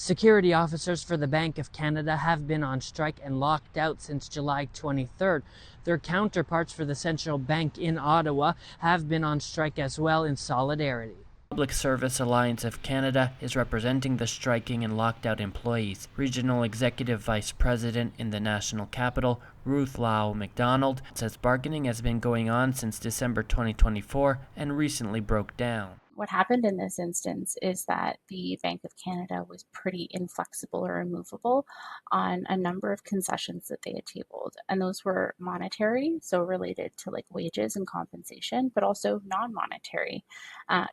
Security officers for the Bank of Canada have been on strike and locked out since July 23rd. Their counterparts for the central bank in Ottawa have been on strike as well in solidarity. Public Service Alliance of Canada is representing the striking and locked out employees. Regional Executive Vice President in the National Capital, Ruth Lau McDonald, says bargaining has been going on since December 2024 and recently broke down. What happened in this instance is that the Bank of Canada was pretty inflexible or immovable on a number of concessions that they had tabled. And those were monetary, so related to like wages and compensation, but also non-monetary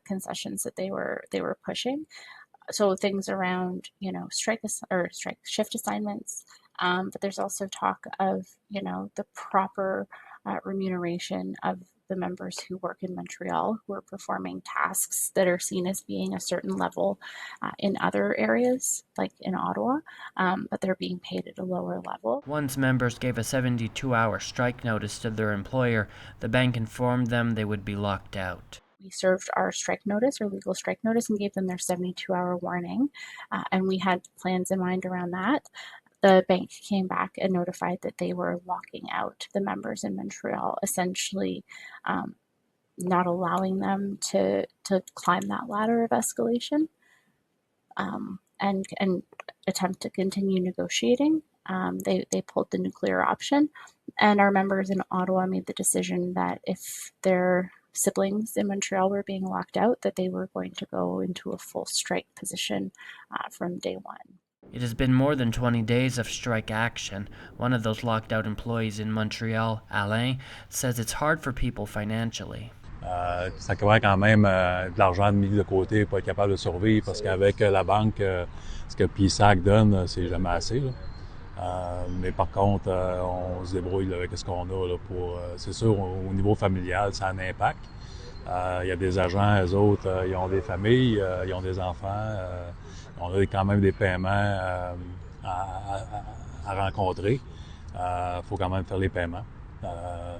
concessions that they were pushing. So things around, strike shift assignments, but there's also talk of, the proper remuneration of the members who work in Montreal, who are performing tasks that are seen as being a certain level in other areas, like in Ottawa, but they're being paid at a lower level. Once members gave a 72-hour strike notice to their employer, the bank informed them they would be locked out. We served our strike notice, or legal strike notice, and gave them their 72-hour warning, and we had plans in mind around that. The bank came back and notified that they were locking out the members in Montreal, essentially not allowing them to climb that ladder of escalation and attempt to continue negotiating. They pulled the nuclear option, and our members in Ottawa made the decision that if their siblings in Montreal were being locked out, that they were going to go into a full strike position from day one. It has been more than 20 days of strike action. One of those locked out employees in Montreal, Alain, says it's hard for people financially. Ça requiert quand même de l'argent mis de côté pour être capable de survivre parce qu'avec la banque, ce que PSAC donne, c'est jamais assez. Mais par contre, on se débrouille avec ce qu'on a. Là, c'est sûr, au niveau familial, ça a un impact. Il y a des agents, eux autres, ils ont des familles, ils ont des enfants. On a quand même des paiements à rencontrer. Faut quand même faire les paiements.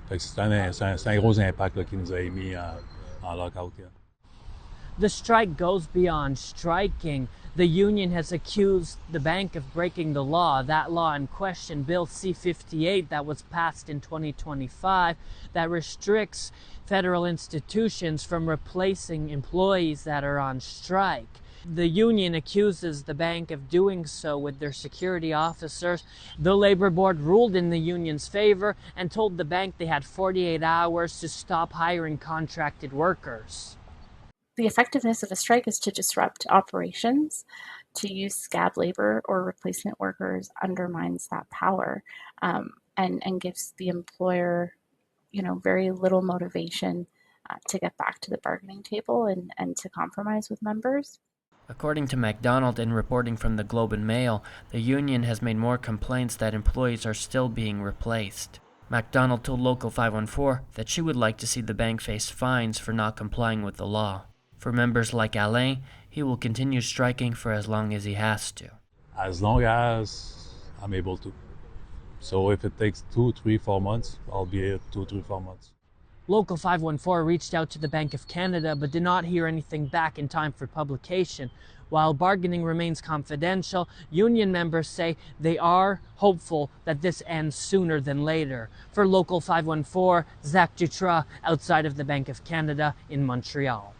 Fait que c'est un gros impact là, qui nous a mis en lockout. Yeah. The strike goes beyond striking. The union has accused the bank of breaking the law. That law in question, Bill C-58, that was passed in 2025, that restricts federal institutions from replacing employees that are on strike. The union accuses the bank of doing so with their security officers. The Labor Board ruled in the union's favor and told the bank they had 48 hours to stop hiring contracted workers. The effectiveness of a strike is to disrupt operations. To use scab labor or replacement workers undermines that power and gives the employer, very little motivation to get back to the bargaining table and to compromise with members. According to MacDonald and reporting from the Globe and Mail, the union has made more complaints that employees are still being replaced. MacDonald told Local 514 that she would like to see the bank face fines for not complying with the law. For members like Alain, he will continue striking for as long as he has to. As long as I'm able to. So if it takes 2, 3, 4 months, I'll be here 2, 3, 4 months. Local 514 reached out to the Bank of Canada but did not hear anything back in time for publication. While bargaining remains confidential, union members say they are hopeful that this ends sooner than later. For Local 514, Zach Dutra, outside of the Bank of Canada in Montreal.